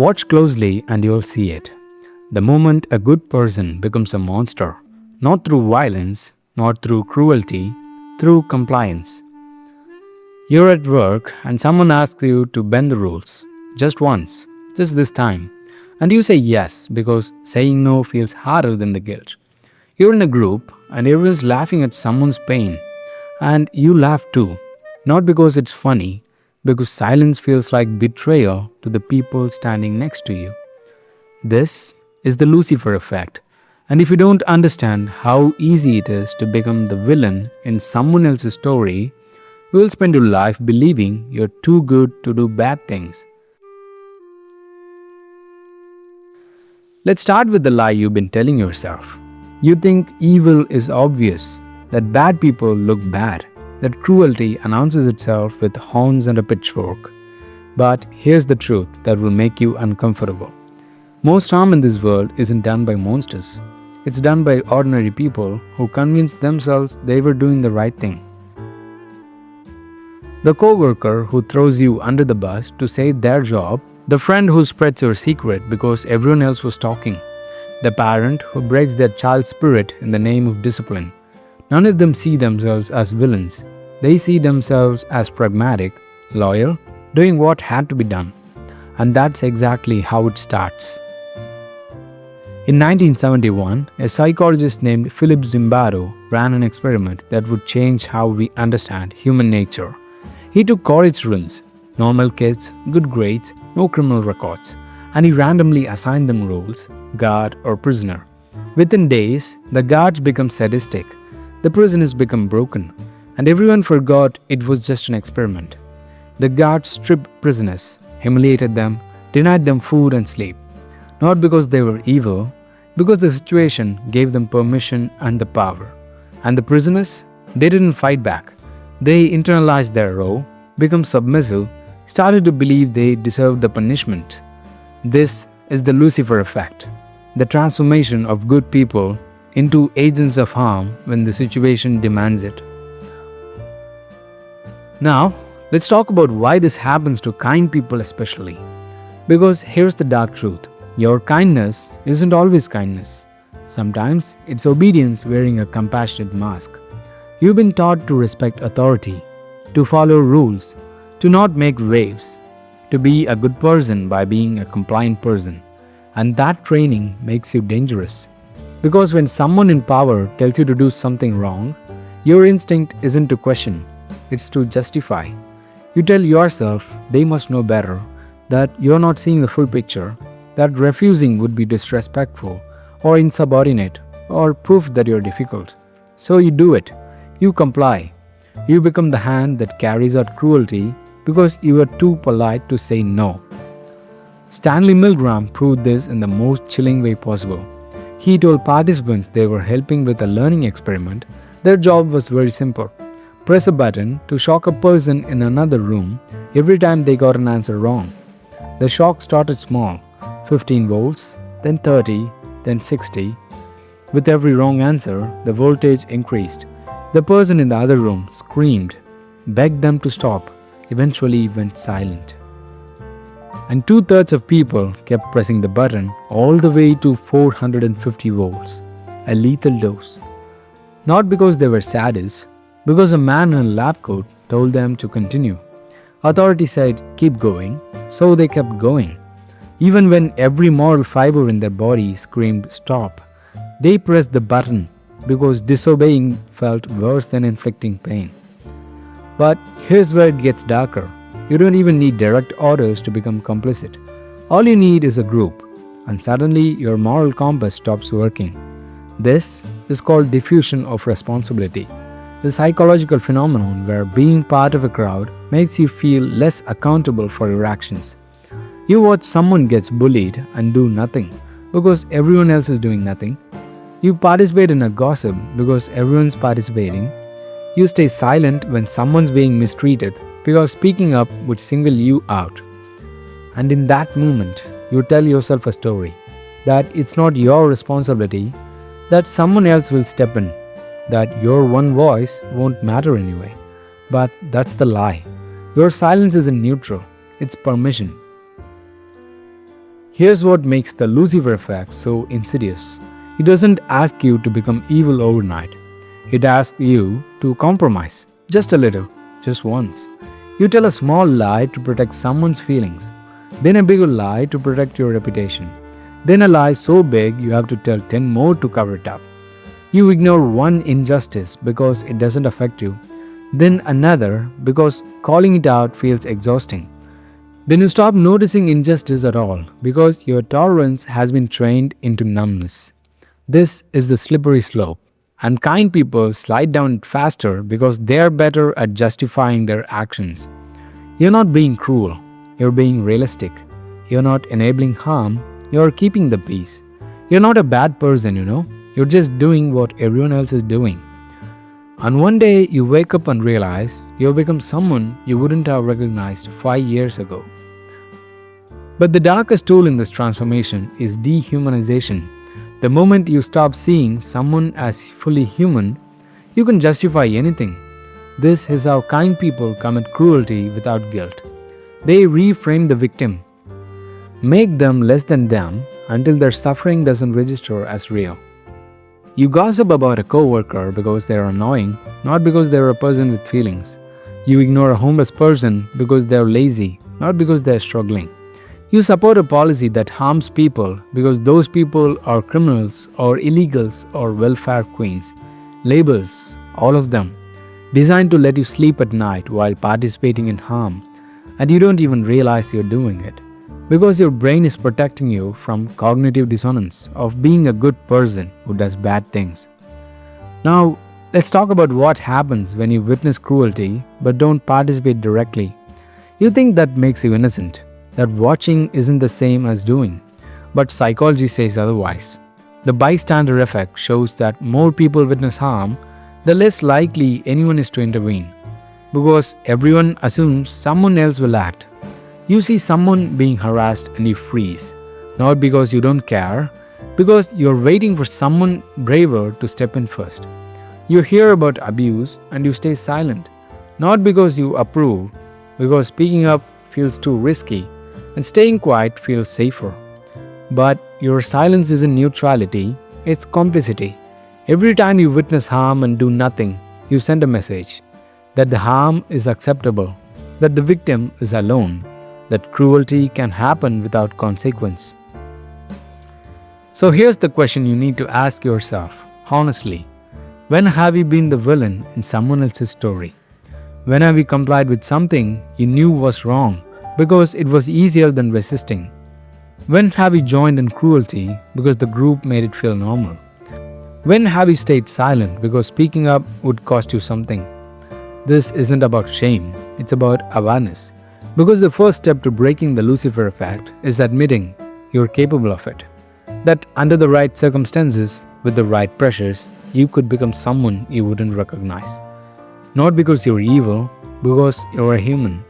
Watch closely and you'll see it. The moment a good person becomes a monster, not through violence, not through cruelty, through compliance. You're at work and someone asks you to bend the rules, just once, just this time, and you say yes because saying no feels harder than the guilt. You're in a group and everyone's laughing at someone's pain, and you laugh too, not because it's funny, because silence feels like betrayal to the people standing next to you. This is the Lucifer Effect, and if you don't understand how easy it is to become the villain in someone else's story, you will spend your life believing you're too good to do bad things. Let's start with the lie you've been telling yourself. You think evil is obvious, that bad people look bad, that cruelty announces itself with horns and a pitchfork. But here's the truth that will make you uncomfortable. Most harm in this world isn't done by monsters. It's done by ordinary people who convinced themselves they were doing the right thing. The co-worker who throws you under the bus to save their job, the friend who spreads your secret because everyone else was talking, the parent who breaks their child's spirit in the name of discipline. None of them see themselves as villains. They see themselves as pragmatic, loyal, doing what had to be done. And that's exactly how it starts. In 1971, a psychologist named Philip Zimbardo ran an experiment that would change how we understand human nature. He took college students, normal kids, good grades, no criminal records, and he randomly assigned them roles, guard or prisoner. Within days, the guards become sadistic, the prisoners become broken, and everyone forgot it was just an experiment. The guards stripped prisoners, humiliated them, denied them food and sleep. Not because they were evil, because the situation gave them permission and the power. And the prisoners, they didn't fight back. They internalized their role, became submissive, started to believe they deserved the punishment. This is the Lucifer Effect, the transformation of good people into agents of harm when the situation demands it. Now, let's talk about why this happens to kind people especially. Because here's the dark truth. Your kindness isn't always kindness. Sometimes it's obedience wearing a compassionate mask. You've been taught to respect authority, to follow rules, to not make waves, to be a good person by being a compliant person. And that training makes you dangerous. Because when someone in power tells you to do something wrong, your instinct isn't to question, it's to justify. You tell yourself they must know better, that you're not seeing the full picture, that refusing would be disrespectful or insubordinate or proof that you're difficult. So you do it. You comply. You become the hand that carries out cruelty because you are too polite to say no. Stanley Milgram proved this in the most chilling way possible. He told participants they were helping with a learning experiment. Their job was very simple. Press a button to shock a person in another room every time they got an answer wrong. The shock started small, 15 volts, then 30, then 60. With every wrong answer, the voltage increased. The person in the other room screamed, begged them to stop, eventually went silent. And 2/3 of people kept pressing the button all the way to 450 volts, a lethal dose. Not because they were sadists, because a man in a lab coat told them to continue. Authority said, keep going, so they kept going. Even when every moral fiber in their body screamed stop, they pressed the button because disobeying felt worse than inflicting pain. But here's where it gets darker. You don't even need direct orders to become complicit. All you need is a group, and suddenly your moral compass stops working. This is called diffusion of responsibility, the psychological phenomenon where being part of a crowd makes you feel less accountable for your actions. You watch someone gets bullied and do nothing because everyone else is doing nothing. You participate in a gossip because everyone's participating. You stay silent when someone's being mistreated because speaking up would single you out. And in that moment, you tell yourself a story that it's not your responsibility, that someone else will step in, that your one voice won't matter anyway. But that's the lie. Your silence isn't neutral, it's permission. Here's what makes the Lucifer effect so insidious. It doesn't ask you to become evil overnight. It asks you to compromise. Just a little, just once. You tell a small lie to protect someone's feelings, then a bigger lie to protect your reputation, then a lie so big you have to tell 10 more to cover it up. You ignore one injustice because it doesn't affect you, then another because calling it out feels exhausting. Then you stop noticing injustice at all because your tolerance has been trained into numbness. This is the slippery slope, and kind people slide down it faster because they are better at justifying their actions. You're not being cruel, you're being realistic. You're not enabling harm, you're keeping the peace. You're not a bad person, you're just doing what everyone else is doing. And one day you wake up and realize you've become someone you wouldn't have recognized 5 years ago. But the darkest tool in this transformation is dehumanization. The moment you stop seeing someone as fully human, you can justify anything. This is how kind people commit cruelty without guilt. They reframe the victim, make them less than them until their suffering doesn't register as real. You gossip about a coworker because they're annoying, not because they're a person with feelings. You ignore a homeless person because they're lazy, not because they're struggling. You support a policy that harms people because those people are criminals or illegals or welfare queens. Labels, all of them, designed to let you sleep at night while participating in harm, and you don't even realize you're doing it. Because your brain is protecting you from cognitive dissonance of being a good person who does bad things. Now, let's talk about what happens when you witness cruelty but don't participate directly. You think that makes you innocent, that watching isn't the same as doing. But psychology says otherwise. The bystander effect shows that more people witness harm, the less likely anyone is to intervene. Because everyone assumes someone else will act. You see someone being harassed and you freeze, not because you don't care, because you're waiting for someone braver to step in first. You hear about abuse and you stay silent, not because you approve, because speaking up feels too risky and staying quiet feels safer. But your silence isn't neutrality, it's complicity. Every time you witness harm and do nothing, you send a message that the harm is acceptable, that the victim is alone, that cruelty can happen without consequence. So here's the question you need to ask yourself, honestly. When have you been the villain in someone else's story? When have you complied with something you knew was wrong because it was easier than resisting? When have you joined in cruelty because the group made it feel normal? When have you stayed silent because speaking up would cost you something? This isn't about shame, it's about awareness. Because the first step to breaking the Lucifer effect is admitting you're capable of it. That under the right circumstances, with the right pressures, you could become someone you wouldn't recognize. Not because you're evil, because you're a human.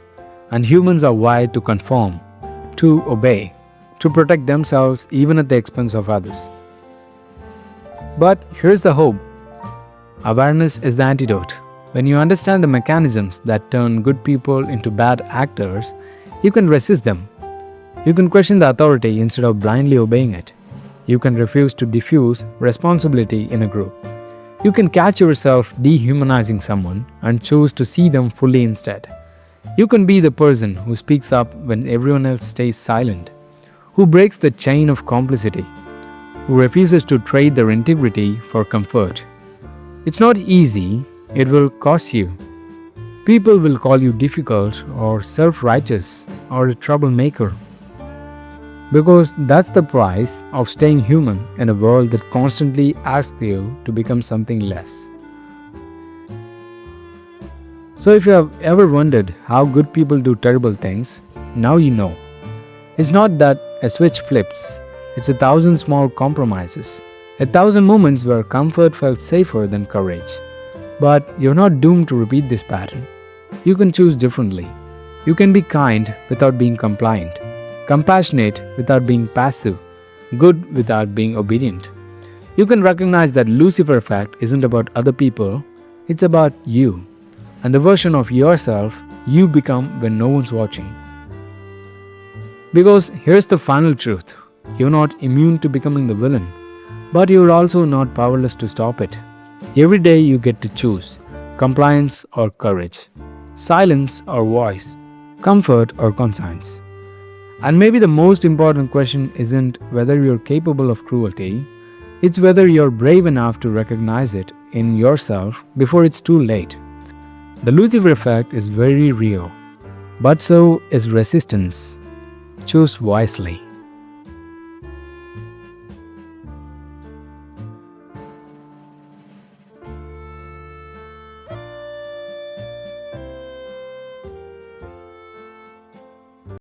And humans are wired to conform, to obey, to protect themselves even at the expense of others. But here's the hope. Awareness is the antidote. When you understand the mechanisms that turn good people into bad actors, you can resist them. You can question the authority instead of blindly obeying it. You can refuse to diffuse responsibility in a group. You can catch yourself dehumanizing someone and choose to see them fully instead. You can be the person who speaks up when everyone else stays silent, who breaks the chain of complicity, who refuses to trade their integrity for comfort. It's not easy. It will cost you. People will call you difficult or self-righteous or a troublemaker. Because that's the price of staying human in a world that constantly asks you to become something less. So if you have ever wondered how good people do terrible things, now you know. It's not that a switch flips. It's 1,000 small compromises. 1,000 moments where comfort felt safer than courage. But you're not doomed to repeat this pattern. You can choose differently. You can be kind without being compliant, compassionate without being passive, good without being obedient. You can recognize that Lucifer effect isn't about other people, it's about you, and the version of yourself you become when no one's watching. Because here's the final truth: you're not immune to becoming the villain, but you're also not powerless to stop it. Every day you get to choose compliance or courage, silence or voice, comfort or conscience. And maybe the most important question isn't whether you're capable of cruelty, it's whether you're brave enough to recognize it in yourself before it's too late. The Lucifer effect is very real, but so is resistance. Choose wisely.